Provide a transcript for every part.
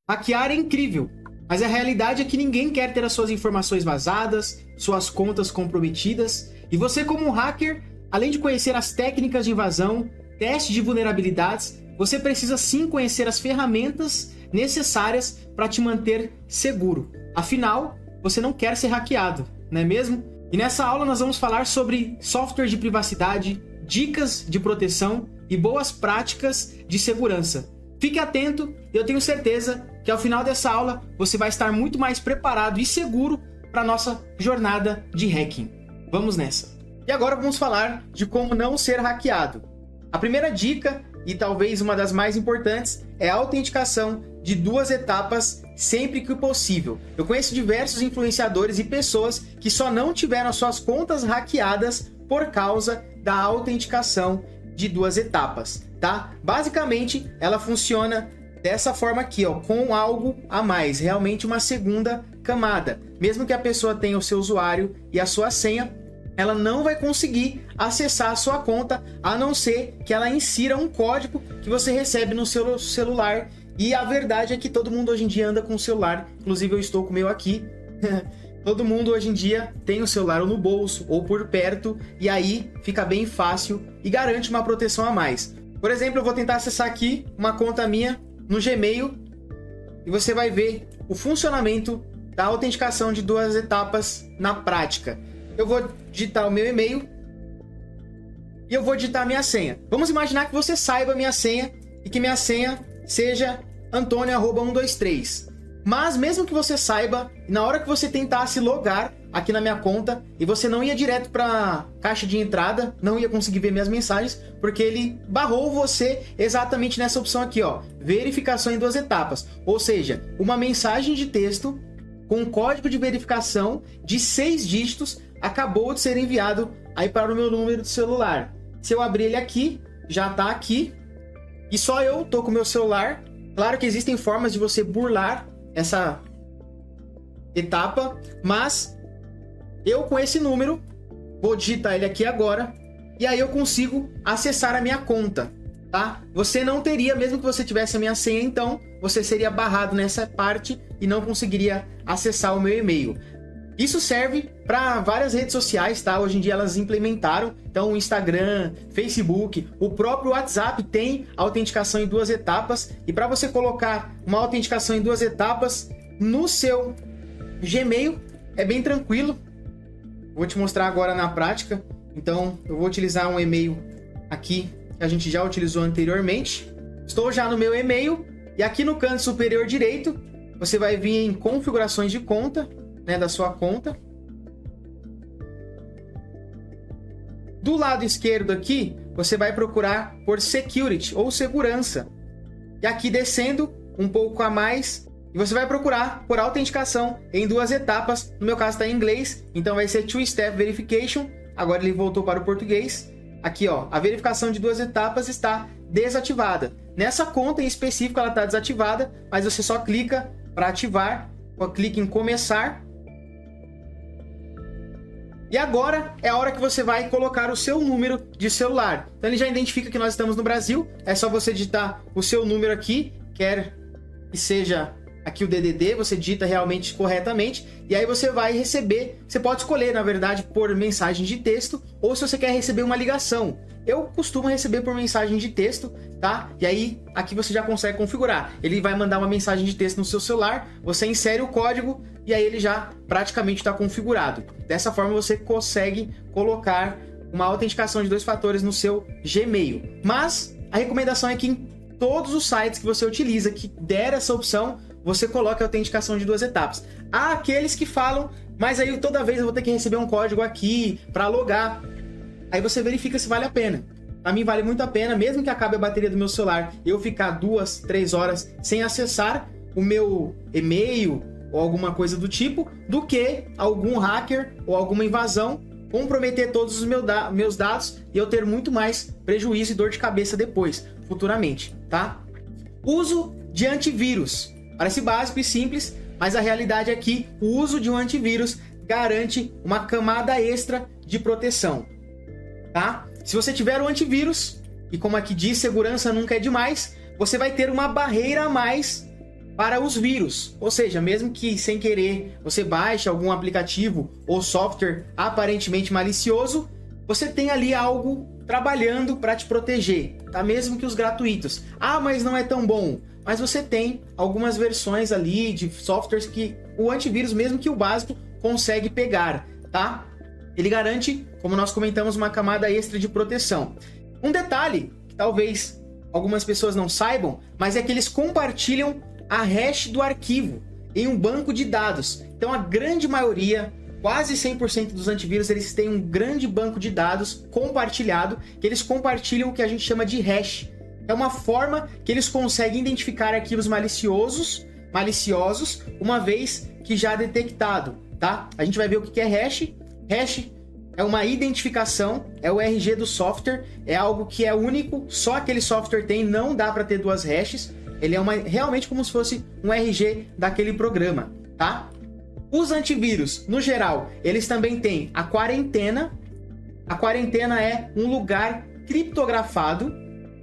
Hackear é incrível, mas a realidade é que ninguém quer ter as suas informações vazadas, suas contas comprometidas, e você como um hacker, além de conhecer as técnicas de invasão, testes de vulnerabilidades, você precisa sim conhecer as ferramentas necessárias para te manter seguro. Afinal, você não quer ser hackeado, não é mesmo? E nessa aula nós vamos falar sobre software de privacidade, dicas de proteção e boas práticas de segurança. Fique atento, eu tenho certeza que ao final dessa aula você vai estar muito mais preparado e seguro para a nossa jornada de hacking. Vamos nessa! E agora vamos falar de como não ser hackeado. A primeira dica, e talvez uma das mais importantes, é a autenticação de 2 etapas sempre que possível. Eu conheço diversos influenciadores e pessoas que só não tiveram as suas contas hackeadas por causa da autenticação de 2 etapas, tá? Basicamente, ela funciona dessa forma aqui, ó, com algo a mais, realmente uma segunda camada. Mesmo que a pessoa tenha o seu usuário e a sua senha, ela não vai conseguir acessar a sua conta, a não ser que ela insira um código que você recebe no seu celular. E a verdade é que todo mundo hoje em dia anda com o celular, inclusive eu estou com o meu aqui. Todo mundo hoje em dia tem o celular ou no bolso ou por perto, e aí fica bem fácil e garante uma proteção a mais. Por exemplo, eu vou tentar acessar aqui uma conta minha no Gmail e você vai ver o funcionamento da autenticação de 2 etapas na prática. Eu vou digitar o meu e-mail e eu vou digitar a minha senha. Vamos imaginar que você saiba a minha senha e que minha senha seja Antonio@123. Mas mesmo que você saiba, na hora que você tentar se logar aqui na minha conta e você não ia direto para a caixa de entrada, não ia conseguir ver minhas mensagens, porque ele barrou você exatamente nessa opção aqui, ó, verificação em 2 etapas. Ou seja, uma mensagem de texto com um código de verificação de 6 dígitos acabou de ser enviado aí para o meu número de celular. Se eu abrir ele aqui, já está aqui, e só eu tô com o meu celular. Claro que existem formas de você burlar essa etapa, mas eu com esse número vou digitar ele aqui agora e aí eu consigo acessar a minha conta, tá? Você não teria, mesmo que você tivesse a minha senha, então você seria barrado nessa parte e não conseguiria acessar o meu e-mail. Isso serve para várias redes sociais, tá? Hoje em dia elas implementaram, então o Instagram, Facebook, o próprio WhatsApp tem autenticação em 2 etapas. E para você colocar uma autenticação em 2 etapas no seu Gmail, é bem tranquilo. Vou te mostrar agora na prática. Então eu vou utilizar um e-mail aqui que a gente já utilizou anteriormente. Estou já no meu e-mail e aqui no canto superior direito você vai vir em configurações de conta, né, da sua conta. Do lado esquerdo aqui, você vai procurar por Security ou segurança. E aqui descendo um pouco a mais, e você vai procurar por autenticação em 2 etapas. No meu caso está em inglês, então vai ser Two-Step Verification. Agora ele voltou para o português. Aqui, ó, a verificação de 2 etapas está desativada. Nessa conta em específico ela está desativada, mas você só clica para ativar, clica em começar. E agora é a hora que você vai colocar o seu número de celular. Então ele já identifica que nós estamos no Brasil. É só você digitar o seu número aqui, quer que seja aqui o DDD, você digita realmente corretamente. E aí você vai receber, você pode escolher, na verdade, por mensagem de texto ou se você quer receber uma ligação. Eu costumo receber por mensagem de texto, tá? E aí aqui você já consegue configurar. Ele vai mandar uma mensagem de texto no seu celular, você insere o código e aí ele já praticamente está configurado. Dessa forma você consegue colocar uma autenticação de 2 fatores no seu Gmail. Mas a recomendação é que em todos os sites que você utiliza que der essa opção, você coloca a autenticação de 2 etapas. Há aqueles que falam, mas aí toda vez eu vou ter que receber um código aqui para logar. Aí você verifica se vale a pena. Para mim vale muito a pena, mesmo que acabe a bateria do meu celular, eu ficar 2, 3 horas sem acessar o meu e-mail ou alguma coisa do tipo, do que algum hacker ou alguma invasão comprometer todos os meus dados e eu ter muito mais prejuízo e dor de cabeça depois, futuramente, tá? Uso de antivírus. Parece básico e simples, mas a realidade é que o uso de um antivírus garante uma camada extra de proteção, tá? Se você tiver um antivírus, e como aqui diz, segurança nunca é demais, você vai ter uma barreira a mais para os vírus. Ou seja, mesmo que sem querer você baixe algum aplicativo ou software aparentemente malicioso, você tem ali algo trabalhando para te proteger, tá? Mesmo que os gratuitos. Ah, mas não é tão bom. Mas você tem algumas versões ali de softwares que o antivírus, mesmo que o básico, consegue pegar, tá? Ele garante, como nós comentamos, uma camada extra de proteção. Um detalhe que talvez algumas pessoas não saibam, mas é que eles compartilham a hash do arquivo em um banco de dados. Então a grande maioria, quase 100% dos antivírus, eles têm um grande banco de dados compartilhado, que eles compartilham o que a gente chama de hash. É uma forma que eles conseguem identificar arquivos maliciosos, uma vez que já detectado, tá? A gente vai ver o que é hash. Hash é uma identificação, é o RG do software, é algo que é único, só aquele software tem, não dá para ter duas hashes. Ele é realmente como se fosse um RG daquele programa, tá? Os antivírus, no geral, eles também têm a quarentena. A quarentena é um lugar criptografado.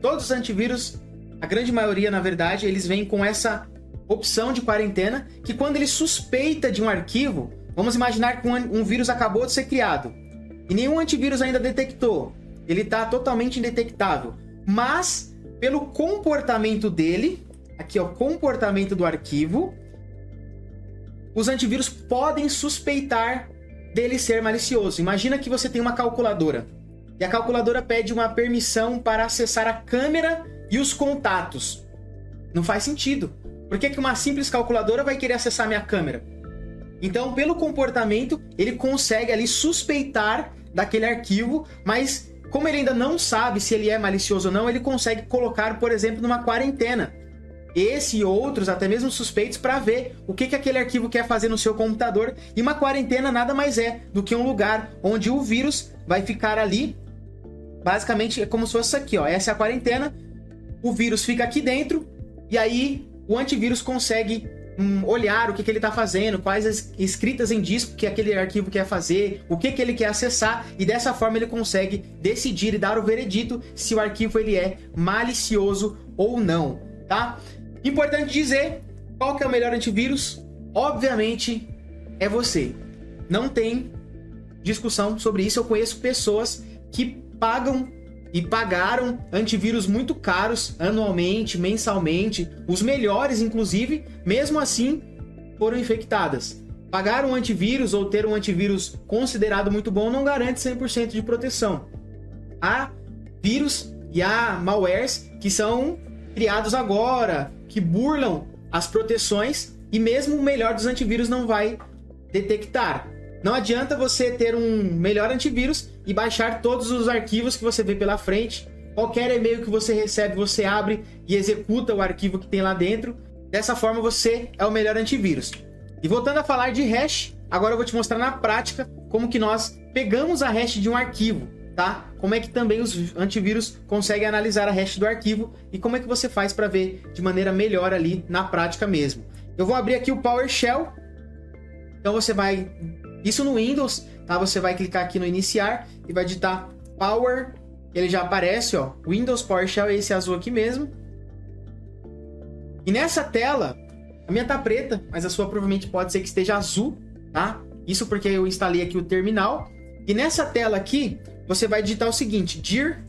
Todos os antivírus, a grande maioria, na verdade, eles vêm com essa opção de quarentena, que quando ele suspeita de um arquivo, vamos imaginar que um vírus acabou de ser criado e nenhum antivírus ainda detectou. Ele está totalmente indetectável. Mas, pelo comportamento dele, aqui ó, comportamento do arquivo, os antivírus podem suspeitar dele ser malicioso. Imagina que você tem uma calculadora e a calculadora pede uma permissão para acessar a câmera e os contatos. Não faz sentido. Por que uma simples calculadora vai querer acessar minha câmera? Então, pelo comportamento, ele consegue ali suspeitar daquele arquivo, mas como ele ainda não sabe se ele é malicioso ou não, ele consegue colocar, por exemplo, numa quarentena. Esse e outros, até mesmo suspeitos, para ver o que aquele arquivo quer fazer no seu computador. E uma quarentena nada mais é do que um lugar onde o vírus vai ficar ali. Basicamente, é como se fosse isso aqui, ó. Essa é a quarentena. O vírus fica aqui dentro. E aí, o antivírus consegue olhar o que ele está fazendo, quais as escritas em disco que aquele arquivo quer fazer, o que ele quer acessar. E dessa forma, ele consegue decidir e dar o veredito se o arquivo ele é malicioso ou não, tá? Importante dizer, qual que é o melhor antivírus? Obviamente, é você. Não tem discussão sobre isso. Eu conheço pessoas que pagam e pagaram antivírus muito caros anualmente, mensalmente, os melhores inclusive, mesmo assim foram infectadas. Pagar um antivírus ou ter um antivírus considerado muito bom não garante 100% de proteção. Há vírus e há malwares que são criados agora, que burlam as proteções e mesmo o melhor dos antivírus não vai detectar. Não adianta você ter um melhor antivírus e baixar todos os arquivos que você vê pela frente. Qualquer e-mail que você recebe, você abre e executa o arquivo que tem lá dentro. Dessa forma, você é o melhor antivírus. E voltando a falar de hash, agora eu vou te mostrar na prática como que nós pegamos a hash de um arquivo, tá? Como é que também os antivírus conseguem analisar a hash do arquivo e como é que você faz para ver de maneira melhor ali na prática mesmo. Eu vou abrir aqui o PowerShell. Então você vai... Isso no Windows, tá? Você vai clicar aqui no iniciar e vai digitar Power. Ele já aparece, ó. Windows PowerShell é esse azul aqui mesmo. E nessa tela, a minha tá preta, mas a sua provavelmente pode ser que esteja azul, tá? Isso porque eu instalei aqui o terminal. E nessa tela aqui, você vai digitar o seguinte, dir.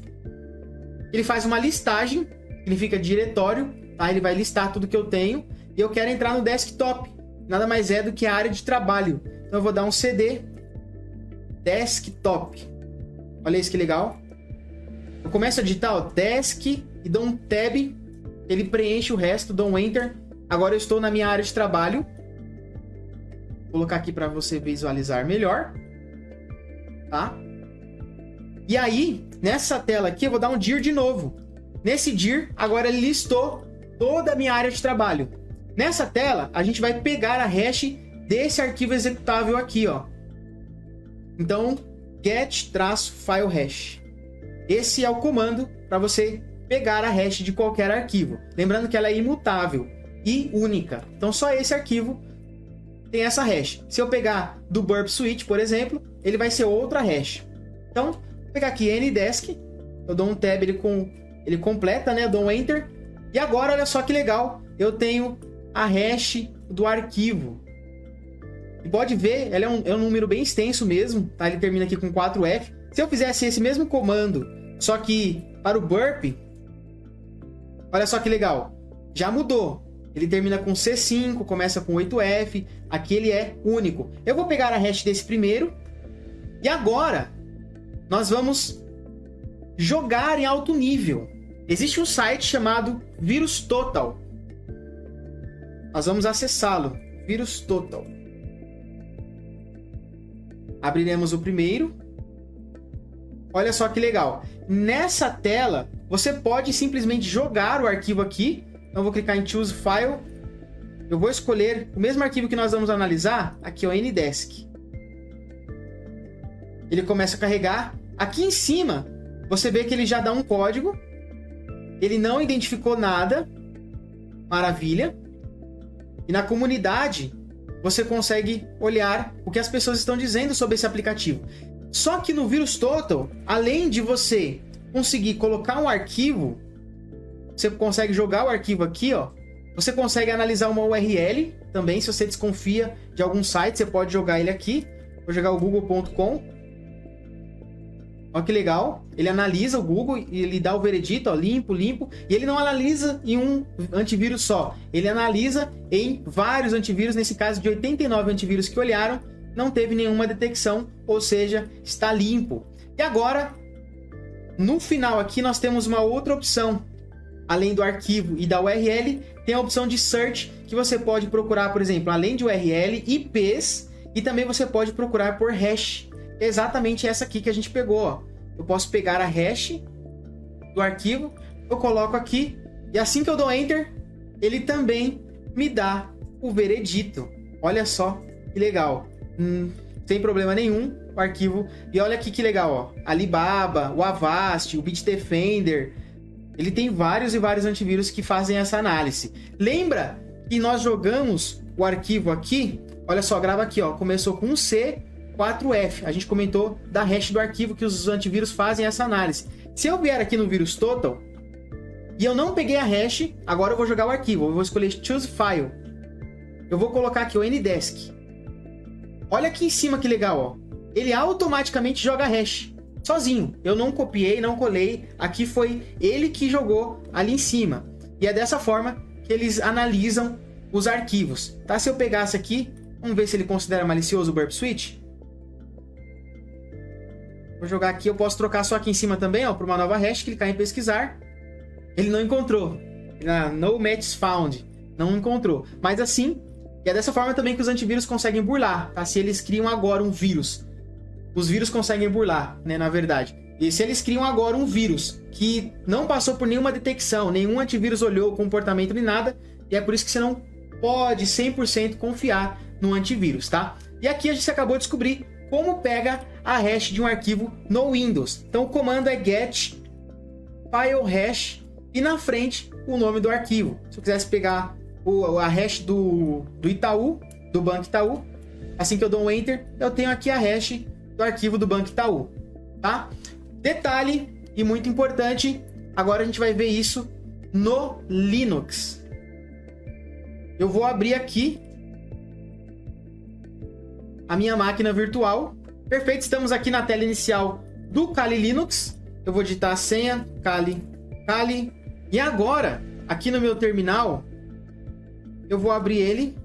Ele faz uma listagem, significa diretório, tá? Ele vai listar tudo que eu tenho. E eu quero entrar no desktop. Nada mais é do que a área de trabalho. Então eu vou dar um CD desktop. Olha isso que legal. Eu começo a digitar, ó, desk e dou um tab. Ele preenche o resto, dou um enter. Agora eu estou na minha área de trabalho. Vou colocar aqui para você visualizar melhor. Tá? E aí, nessa tela aqui, eu vou dar um dir de novo. Nesse dir, agora ele listou toda a minha área de trabalho. Nessa tela, a gente vai pegar a hash desse arquivo executável aqui, ó. Então, get-file hash. Esse é o comando para você pegar a hash de qualquer arquivo. Lembrando que ela é imutável e única. Então, só esse arquivo tem essa hash. Se eu pegar do Burp Suite, por exemplo, ele vai ser outra hash. Então, vou pegar aqui ndesk, eu dou um tab, ele completa, né? Eu dou um enter. E agora, olha só que legal, eu tenho a hash do arquivo. E pode ver, ela é um número bem extenso mesmo, tá? Ele termina aqui com 4F. Se eu fizesse esse mesmo comando, só que para o burp, olha só que legal, já mudou. Ele termina com C5, começa com 8F, aqui ele é único. Eu vou pegar a hash desse primeiro, e agora nós vamos jogar em alto nível. Existe um site chamado VirusTotal. Nós vamos acessá-lo, VirusTotal. Abriremos o primeiro. Olha só que legal. Nessa tela, você pode simplesmente jogar o arquivo aqui. Então, eu vou clicar em Choose File. Eu vou escolher o mesmo arquivo que nós vamos analisar. Aqui, o NDesk. Ele começa a carregar. Aqui em cima, você vê que ele já dá um código. Ele não identificou nada. Maravilha. E na comunidade, você consegue olhar o que as pessoas estão dizendo sobre esse aplicativo. Só que no VirusTotal, além de você conseguir colocar um arquivo, você consegue jogar o arquivo aqui, ó. Você consegue analisar uma URL também, se você desconfia de algum site, você pode jogar ele aqui. Vou jogar o google.com. Olha que legal. Ele analisa o Google e ele dá o veredito, ó, limpo, limpo. E ele não analisa em um antivírus só. Ele analisa em vários antivírus. Nesse caso, de 89 antivírus que olharam, não teve nenhuma detecção, ou seja, está limpo. E agora, no final aqui, nós temos uma outra opção. Além do arquivo e da URL, tem a opção de search, que você pode procurar, por exemplo, além de URL, IPs, e também você pode procurar por hash. Exatamente essa aqui que a gente pegou, ó. Eu posso pegar a hash do arquivo, eu coloco aqui, e assim que eu dou Enter, ele também me dá o veredito. Olha só que legal. Sem problema nenhum, o arquivo. E olha aqui que legal, ó. Alibaba, o Avast, o Bitdefender. Ele tem vários e vários antivírus que fazem essa análise. Lembra que nós jogamos o arquivo aqui? Olha só, grava aqui, ó. Começou com um C, 4F. A gente comentou da hash do arquivo que os antivírus fazem essa análise. Se eu vier aqui no VirusTotal e eu não peguei a hash, agora eu vou jogar o arquivo. Eu vou escolher Choose File. Eu vou colocar aqui o NDesk. Olha aqui em cima que legal, ó. Ele automaticamente joga a hash. Sozinho. Eu não copiei, não colei. Aqui foi ele que jogou ali em cima. E é dessa forma que eles analisam os arquivos. Tá? Se eu pegasse aqui, vamos ver se ele considera malicioso o Burp Switch. Vou jogar aqui, eu posso trocar só aqui em cima também, ó, para uma nova hash, clicar em pesquisar. Ele não encontrou. No match found. Não encontrou. Mas assim, é dessa forma também que os antivírus conseguem burlar, tá? Se eles criam agora um vírus. Os vírus conseguem burlar, né, na verdade. E se eles criam agora um vírus que não passou por nenhuma detecção, nenhum antivírus olhou o comportamento nem nada, e é por isso que você não pode 100% confiar no antivírus, tá? E aqui a gente acabou de descobrir como pega a hash de um arquivo no Windows. Então o comando é get file hash e na frente o nome do arquivo. Se eu quisesse pegar a hash do Itaú, do Banco Itaú, assim que eu dou um Enter, eu tenho aqui a hash do arquivo do Banco Itaú, tá? Detalhe, e muito importante, agora a gente vai ver isso no Linux. Eu vou abrir aqui a minha máquina virtual. Perfeito, estamos aqui na tela inicial do Kali Linux. Eu vou digitar a senha, Kali. E agora, aqui no meu terminal, eu vou abrir ele.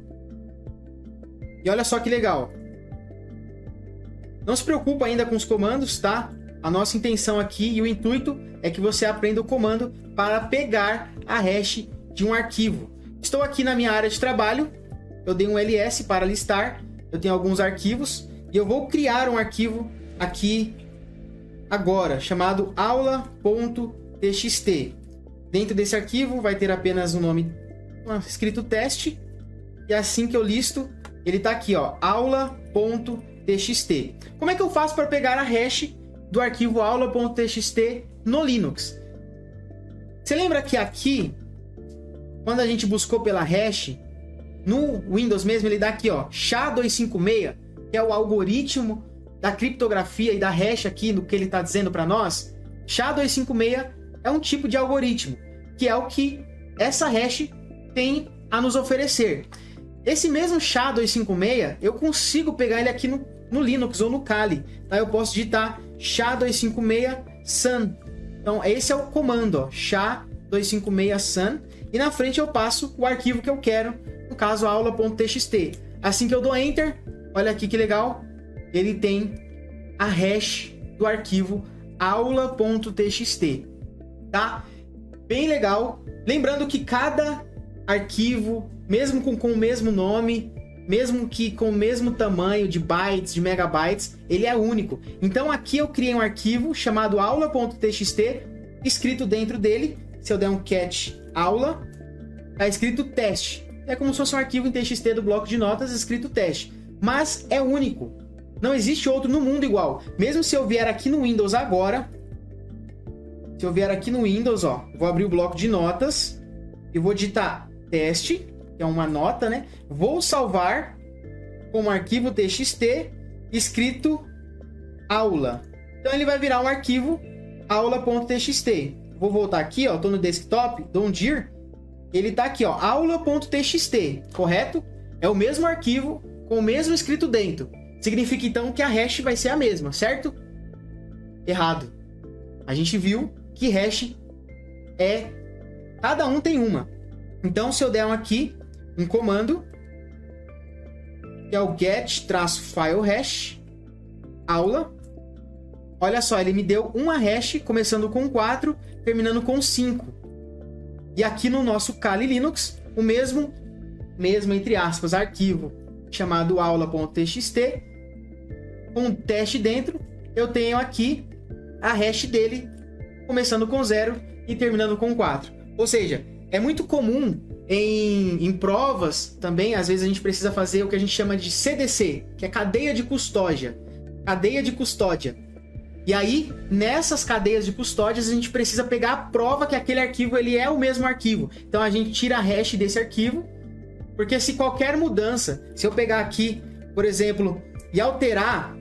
E olha só que legal. Não se preocupa ainda com os comandos, tá? A nossa intenção aqui e o intuito é que você aprenda o comando para pegar a hash de um arquivo. Estou aqui na minha área de trabalho. Eu dei um ls para listar. Eu tenho alguns arquivos. E eu vou criar um arquivo aqui agora, chamado aula.txt. Dentro desse arquivo vai ter apenas um nome escrito teste. E assim que eu listo, ele está aqui, ó, aula.txt. Como é que eu faço para pegar a hash do arquivo aula.txt no Linux? Você lembra que aqui, quando a gente buscou pela hash, no Windows mesmo, ele dá aqui, ó, SHA-256, que é o algoritmo da criptografia e da hash aqui, no que ele está dizendo para nós. SHA-256 é um tipo de algoritmo, que é o que essa hash tem a nos oferecer. Esse mesmo SHA-256, eu consigo pegar ele aqui no Linux ou no Kali. Tá? Eu posso digitar SHA-256-sun. Então, esse é o comando, ó, SHA-256-sun. E na frente eu passo o arquivo que eu quero, no caso, aula.txt. Assim que eu dou Enter, olha aqui que legal, ele tem a hash do arquivo aula.txt, tá? Bem legal. Lembrando que cada arquivo, mesmo com o mesmo nome, mesmo que com o mesmo tamanho de bytes, de megabytes, ele é único. Então aqui eu criei um arquivo chamado aula.txt, escrito dentro dele, se eu der um cat aula, tá escrito teste. É como se fosse um arquivo em TXT do bloco de notas escrito teste. Mas é único. Não existe outro no mundo igual. Mesmo se eu vier aqui no Windows agora, se eu vier aqui no Windows, ó, vou abrir o bloco de notas e vou digitar teste, que é uma nota, né? Vou salvar como arquivo txt escrito aula. Então ele vai virar um arquivo aula.txt. Vou voltar aqui, ó, tô no desktop, dou um dir, ele tá aqui, ó, aula.txt, correto? É o mesmo arquivo com o mesmo escrito dentro. Significa então que a hash vai ser a mesma, certo? Errado. A gente viu que hash cada um tem uma. Então, se eu der aqui um comando, que é o get-file-hash aula, olha só, ele me deu uma hash começando com 4, terminando com 5. E aqui no nosso Kali Linux, o mesmo entre aspas, arquivo chamado aula.txt, com um teste dentro, eu tenho aqui a hash dele começando com 0 e terminando com 4. Ou seja, é muito comum em provas também, às vezes a gente precisa fazer o que a gente chama de CDC, que é cadeia de custódia. Cadeia de custódia. E aí, nessas cadeias de custódias, a gente precisa pegar a prova que aquele arquivo ele é o mesmo arquivo. Então a gente tira a hash desse arquivo, porque se qualquer mudança, se eu pegar aqui, por exemplo, e alterar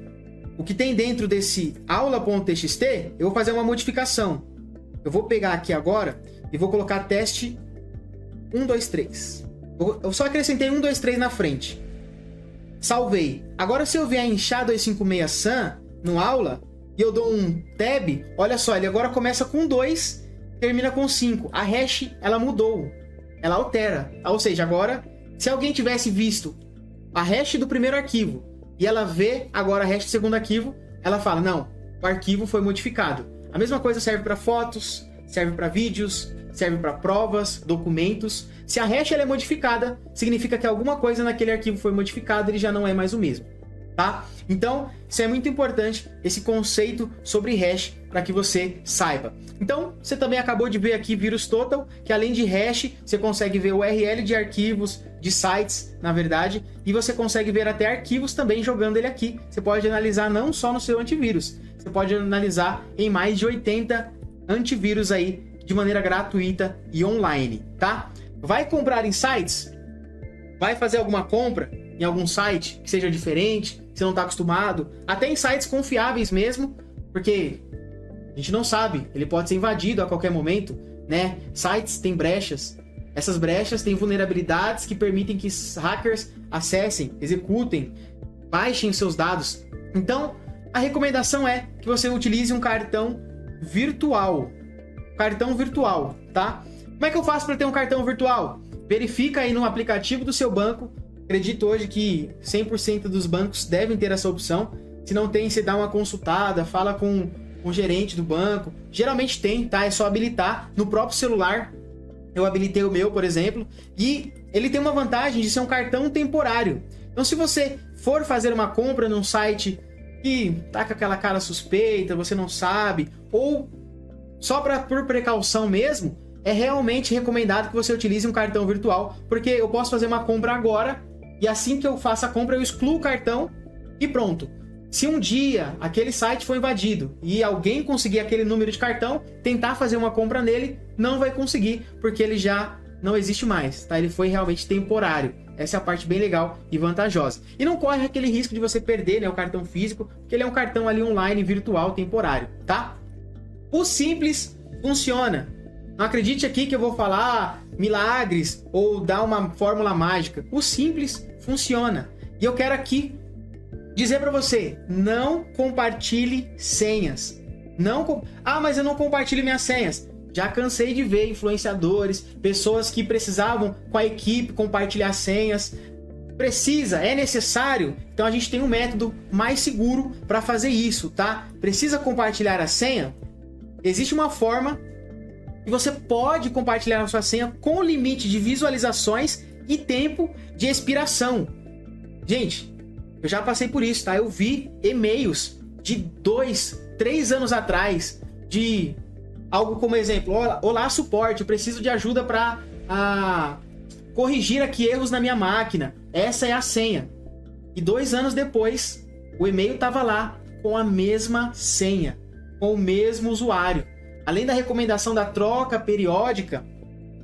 o que tem dentro desse aula.txt, eu vou fazer uma modificação. Eu vou pegar aqui agora e vou colocar teste 1, 2, 3. Eu só acrescentei 1, 2, 3 na frente. Salvei. Agora se eu vier em SHA-256-sun no aula e eu dou um tab, olha só, ele agora começa com 2, termina com 5. A hash, ela mudou. Ela altera. Ou seja, agora, se alguém tivesse visto a hash do primeiro arquivo e ela vê agora a hash do segundo arquivo, ela fala, não, o arquivo foi modificado. A mesma coisa serve para fotos, serve para vídeos, serve para provas, documentos. Se a hash ela é modificada, significa que alguma coisa naquele arquivo foi modificada, ele já não é mais o mesmo, tá? Então, isso é muito importante, esse conceito sobre hash, para que você saiba. Então, você também acabou de ver aqui VirusTotal, que além de hash, você consegue ver o URL de arquivos, de sites, na verdade, e você consegue ver até arquivos também jogando ele aqui. Você pode analisar não só no seu antivírus, você pode analisar em mais de 80 antivírus aí, de maneira gratuita e online, tá? Vai comprar em sites? Vai fazer alguma compra em algum site que seja diferente, que você não está acostumado? Até em sites confiáveis mesmo, porque a gente não sabe, ele pode ser invadido a qualquer momento, né? Sites têm brechas. Essas brechas têm vulnerabilidades que permitem que hackers acessem, executem, baixem seus dados. Então, a recomendação é que você utilize um cartão virtual. Cartão virtual, tá? Como é que eu faço para ter um cartão virtual? Verifica aí no aplicativo do seu banco. Acredito hoje que 100% dos bancos devem ter essa opção. Se não tem, você dá uma consultada, fala com o gerente do banco. Geralmente tem, tá? É só habilitar no próprio celular. Eu habilitei o meu, por exemplo, e ele tem uma vantagem de ser um cartão temporário. Então, se você for fazer uma compra num site que tá com aquela cara suspeita, você não sabe, ou só por precaução mesmo, é realmente recomendado que você utilize um cartão virtual, porque eu posso fazer uma compra agora e assim que eu faço a compra eu excluo o cartão e pronto. Se um dia aquele site foi invadido e alguém conseguir aquele número de cartão, tentar fazer uma compra nele, não vai conseguir, porque ele já não existe mais, tá? Ele foi realmente temporário. Essa é a parte bem legal e vantajosa. E não corre aquele risco de você perder, né, o cartão físico, porque ele é um cartão ali online, virtual, temporário, tá? O simples funciona. Não acredite aqui que eu vou falar milagres ou dar uma fórmula mágica. O simples funciona. E eu quero aqui dizer para você, não compartilhe senhas. Mas eu não compartilho minhas senhas. Já cansei de ver influenciadores, pessoas que precisavam com a equipe compartilhar senhas. É necessário? Então a gente tem um método mais seguro para fazer isso, tá? Precisa compartilhar a senha? Existe uma forma que você pode compartilhar a sua senha com limite de visualizações e tempo de expiração. Gente, eu já passei por isso, tá? Eu vi e-mails de 2, 3 anos atrás de algo como exemplo: olá suporte, eu preciso de ajuda para corrigir aqui erros na minha máquina. Essa é a senha. E 2 anos depois, o e-mail estava lá com a mesma senha, com o mesmo usuário. Além da recomendação da troca periódica,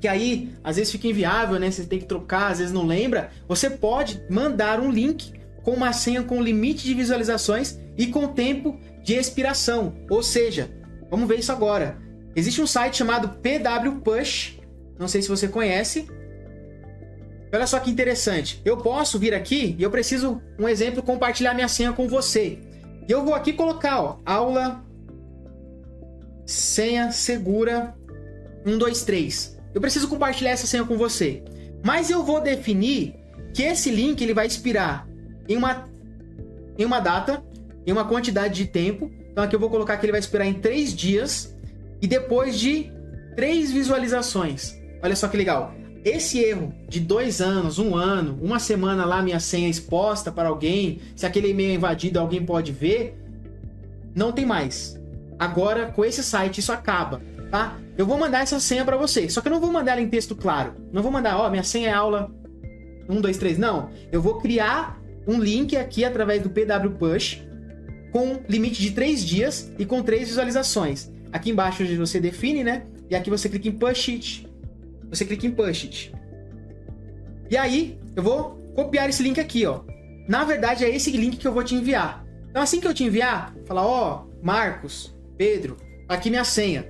que aí às vezes fica inviável, né? Você tem que trocar, às vezes não lembra. Você pode mandar um link com uma senha com limite de visualizações e com tempo de expiração. Ou seja, vamos ver isso agora. Existe um site chamado PW Push, não sei se você conhece. Olha só que interessante. Eu posso vir aqui e eu preciso, um exemplo, compartilhar minha senha com você. E eu vou aqui colocar, ó, aula senha segura 123. Eu preciso compartilhar essa senha com você. Mas eu vou definir que esse link ele vai expirar em uma data, em uma quantidade de tempo. Então aqui eu vou colocar que ele vai expirar em 3 dias e depois de 3 visualizações. Olha só que legal. Esse erro de 2 anos, 1 ano, 1 semana lá minha senha exposta para alguém, se aquele e-mail é invadido alguém pode ver, não tem mais. Agora com esse site isso acaba, tá? Eu vou mandar essa senha para você, só que eu não vou mandar ela em texto claro. Não vou mandar, ó, minha senha é aula 123, não. Eu vou criar um link aqui através do PW Push com limite de 3 dias e com 3 visualizações. Aqui embaixo você define, né? E aqui você clica em Push It. Você clica em Push It. E aí, eu vou copiar esse link aqui, ó. Na verdade, é esse link que eu vou te enviar. Então, assim que eu te enviar, falar, ó, Marcos, Pedro, aqui minha senha.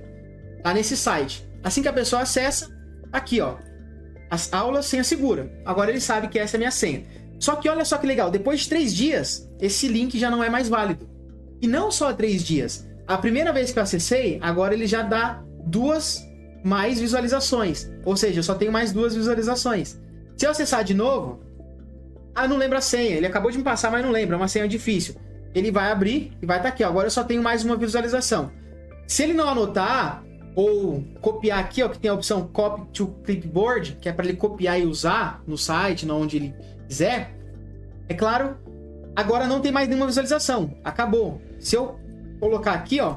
Tá nesse site. Assim que a pessoa acessa, aqui, ó. As aulas senha segura. Agora ele sabe que essa é a minha senha. Só que olha só que legal. Depois de 3 dias, esse link já não é mais válido. E não só 3 dias. A primeira vez que eu acessei, agora ele já dá 2 mais visualizações. Ou seja, eu só tenho mais 2 visualizações. Se eu acessar de novo, não lembra a senha. Ele acabou de me passar, mas não lembra. É uma senha difícil. Ele vai abrir e vai estar aqui. Agora eu só tenho mais uma visualização. Se ele não anotar ou copiar aqui, ó, que tem a opção Copy to Clipboard, que é para ele copiar e usar no site, onde ele quiser, é claro, agora não tem mais nenhuma visualização. Acabou. Se eu colocar aqui, ó,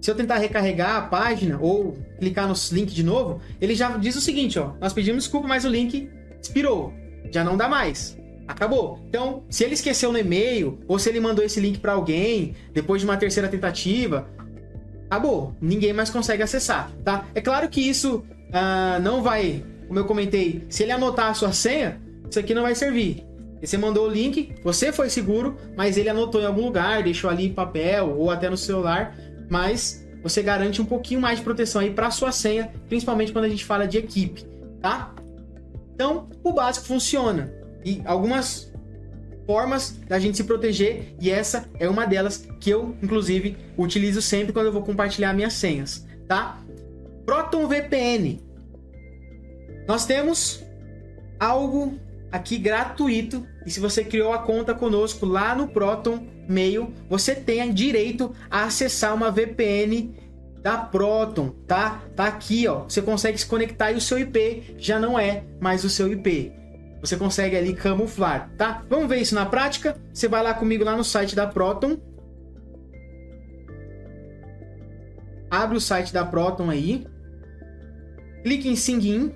se eu tentar recarregar a página ou clicar no link de novo, ele já diz o seguinte, ó, nós pedimos desculpa, mas o link expirou, já não dá mais, acabou. Então, se ele esqueceu no e-mail ou se ele mandou esse link para alguém depois de uma terceira tentativa, acabou, ninguém mais consegue acessar, tá? É claro que isso não vai, como eu comentei, se ele anotar a sua senha, isso aqui não vai servir. Você mandou o link, você foi seguro, mas ele anotou em algum lugar, deixou ali em papel ou até no celular, mas você garante um pouquinho mais de proteção aí para sua senha, principalmente quando a gente fala de equipe, tá? Então, o básico funciona. E algumas formas da gente se proteger, e essa é uma delas que eu, inclusive, utilizo sempre quando eu vou compartilhar minhas senhas, tá? Proton VPN. Nós temos algo aqui gratuito, e se você criou a conta conosco lá no Proton Mail, você tem direito a acessar uma VPN da Proton, tá? Tá aqui, ó. Você consegue se conectar e o seu IP já não é mais o seu IP. Você consegue ali camuflar, tá? Vamos ver isso na prática? Você vai lá comigo lá no site da Proton. Abre o site da Proton aí. Clique em Sign In.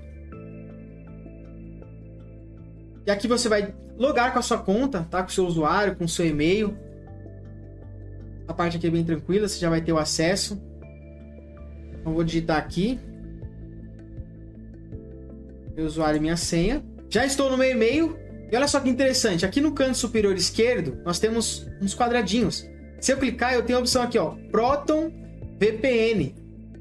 E aqui você vai logar com a sua conta, tá? Com o seu usuário, com o seu e-mail. A parte aqui é bem tranquila, você já vai ter o acesso. Então, vou digitar aqui. Meu usuário e minha senha. Já estou no meu e-mail. E olha só que interessante. Aqui no canto superior esquerdo, nós temos uns quadradinhos. Se eu clicar, eu tenho a opção aqui, ó. Proton VPN.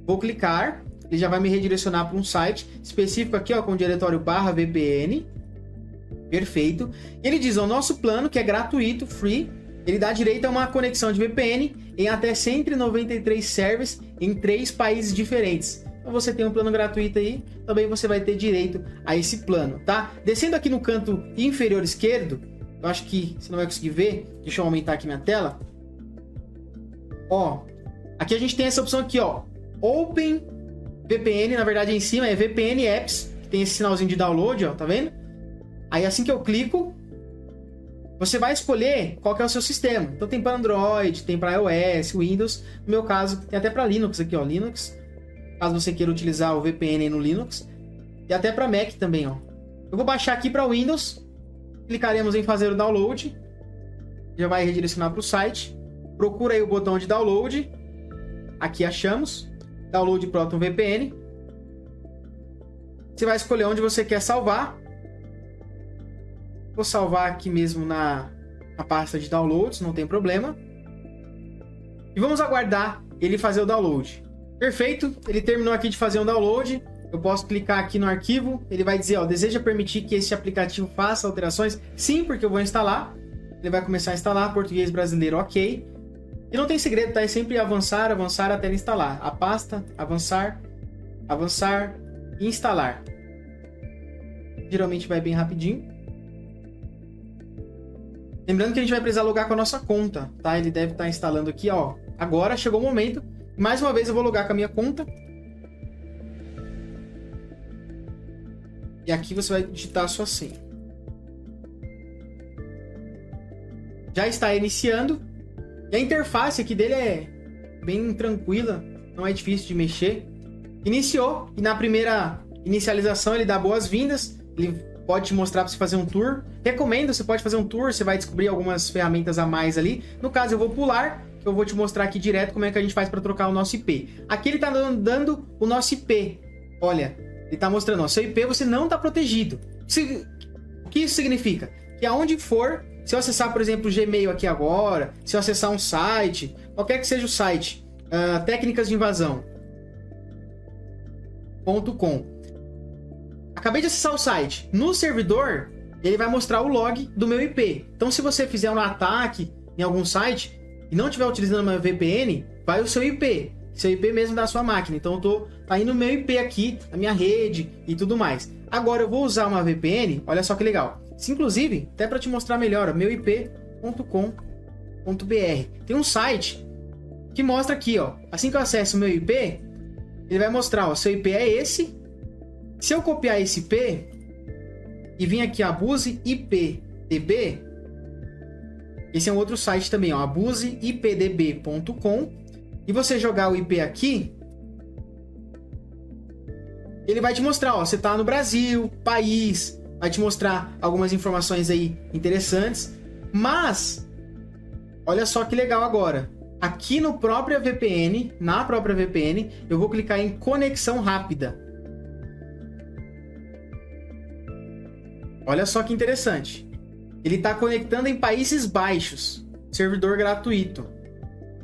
Vou clicar, ele já vai me redirecionar para um site específico aqui, ó, com o diretório /VPN. Perfeito. Ele diz, o nosso plano, que é gratuito, free, ele dá direito a uma conexão de VPN em até 193 servers em 3 países diferentes. Então você tem um plano gratuito aí, também você vai ter direito a esse plano, tá? Descendo aqui no canto inferior esquerdo, eu acho que você não vai conseguir ver, deixa eu aumentar aqui minha tela. Ó, aqui a gente tem essa opção aqui, ó, Open VPN, na verdade em cima é VPN Apps, que tem esse sinalzinho de download, ó, tá vendo? Aí assim que eu clico, você vai escolher qual que é o seu sistema. Então tem para Android, tem para iOS, Windows. No meu caso, tem até para Linux aqui, ó, Linux. Caso você queira utilizar o VPN no Linux. E até para Mac também, ó. Eu vou baixar aqui para Windows. Clicaremos em fazer o download. Já vai redirecionar para o site. Procura aí o botão de download. Aqui achamos. Download Proton VPN. Você vai escolher onde você quer salvar. Vou salvar aqui mesmo na pasta de downloads, não tem problema. E vamos aguardar ele fazer o download. Perfeito, ele terminou aqui de fazer um download. Eu posso clicar aqui no arquivo. Ele vai dizer, ó, deseja permitir que esse aplicativo faça alterações? Sim, porque eu vou instalar. Ele vai começar a instalar, português brasileiro, ok. E não tem segredo, tá? É sempre avançar, avançar até ele instalar. A pasta, avançar, avançar e instalar. Geralmente vai bem rapidinho. Lembrando que a gente vai precisar logar com a nossa conta, tá? Ele deve estar instalando aqui, ó. Agora chegou o momento. Mais uma vez eu vou logar com a minha conta. E aqui você vai digitar a sua senha. Já está iniciando. E a interface aqui dele é bem tranquila, não é difícil de mexer. Iniciou e na primeira inicialização ele dá boas-vindas. Ele pode te mostrar para você fazer um tour. Recomendo, você pode fazer um tour, você vai descobrir algumas ferramentas a mais ali. No caso, eu vou pular, eu vou te mostrar aqui direto como é que a gente faz para trocar o nosso IP. Aqui ele está dando o nosso IP. Olha, ele está mostrando, ó, seu IP você não está protegido. O que isso significa? Que aonde for, se eu acessar, por exemplo, o Gmail aqui agora, se eu acessar um site, qualquer que seja o site, técnicas de invasão.com. Acabei de acessar o site. No servidor, ele vai mostrar o log do meu IP. Então, se você fizer um ataque em algum site e não estiver utilizando uma VPN, vai o seu IP. Seu IP mesmo da sua máquina. Então, tá indo o meu IP aqui, a minha rede e tudo mais. Agora, eu vou usar uma VPN. Olha só que legal. Inclusive, até para te mostrar melhor, ó, meuip.com.br. Tem um site que mostra aqui, ó. Assim que eu acesso o meu IP, ele vai mostrar, ó, seu IP é esse. Se eu copiar esse IP e vir aqui Abuse IPDB, esse é um outro site também, ó, abuseipdb.com, e você jogar o IP aqui, ele vai te mostrar, ó, você tá no Brasil, país, vai te mostrar algumas informações aí interessantes, mas olha só que legal agora. Aqui no própria VPN, na própria VPN, eu vou clicar em conexão rápida. Olha só que interessante. Ele está conectando em Países Baixos. Servidor gratuito.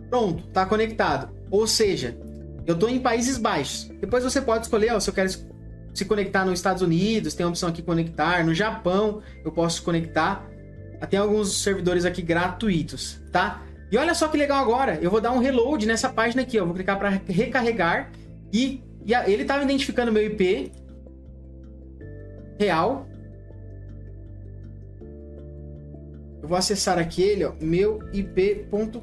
Pronto, está conectado. Ou seja, eu estou em Países Baixos. Depois você pode escolher, ó, se eu quero se conectar nos Estados Unidos, tem a opção aqui conectar. No Japão, eu posso conectar. Tem alguns servidores aqui gratuitos, tá? E olha só que legal agora. Eu vou dar um reload nessa página aqui, ó. Vou clicar para recarregar. E ele estava identificando meu IP real. Eu vou acessar aqui ele, ó, meuip.com.br.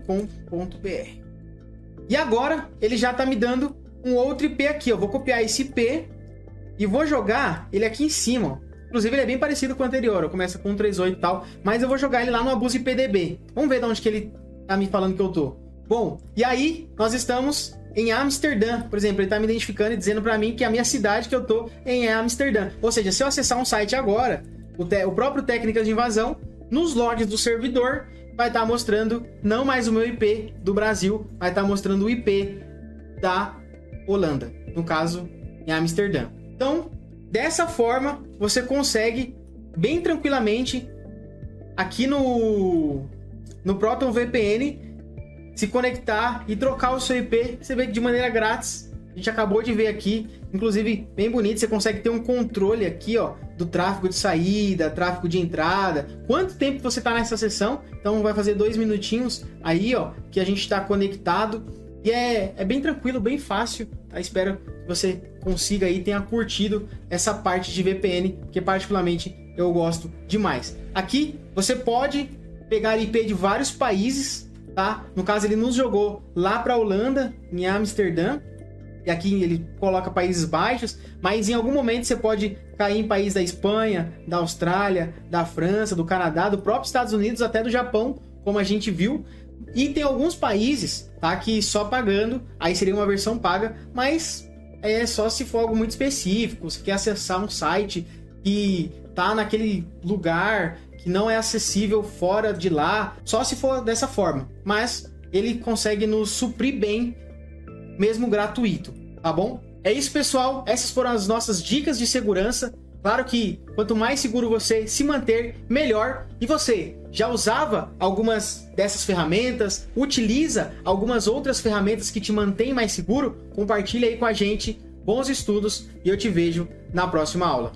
E agora ele já está me dando um outro IP aqui. Eu vou copiar esse IP e vou jogar ele aqui em cima. Ó. Inclusive ele é bem parecido com o anterior. Eu começa com 138 e tal, mas eu vou jogar ele lá no Abuse IPDB. Vamos ver de onde que ele tá me falando que eu tô. Bom, e aí nós estamos em Amsterdã, por exemplo. Ele está me identificando e dizendo para mim que a minha cidade que eu tô é Amsterdã. Ou seja, se eu acessar um site agora, o próprio Técnicas de Invasão, nos logs do servidor, vai estar mostrando não mais o meu IP do Brasil, vai estar mostrando o IP da Holanda, no caso, em Amsterdã. Então, dessa forma, você consegue bem tranquilamente aqui no Proton VPN se conectar e trocar o seu IP. Você vê que de maneira grátis A gente acabou de ver aqui, inclusive bem bonito, você consegue ter um controle aqui, ó, do tráfego de saída, tráfego de entrada, quanto tempo você tá nessa sessão. Então vai fazer 2 minutinhos aí, ó, que a gente está conectado. E é bem tranquilo, bem fácil, tá? Espero que você consiga aí, tenha curtido essa parte de VPN, que particularmente eu gosto demais. Aqui você pode pegar IP de vários países, tá? No caso ele nos jogou lá para a Holanda, em Amsterdã, e aqui ele coloca Países Baixos, mas em algum momento você pode cair em país da Espanha, da Austrália, da França, do Canadá, do próprio Estados Unidos, até do Japão, como a gente viu. E tem alguns países, tá, que só pagando, aí seria uma versão paga, mas é só se for algo muito específico, você quer acessar um site que tá naquele lugar que não é acessível fora de lá, só se for dessa forma. Mas ele consegue nos suprir bem, mesmo gratuito, tá bom? É isso, pessoal, essas foram as nossas dicas de segurança. Claro que quanto mais seguro você se manter, melhor. E você já usava algumas dessas ferramentas? Utiliza algumas outras ferramentas que te mantêm mais seguro? Compartilha aí com a gente. Bons estudos e eu te vejo na próxima aula.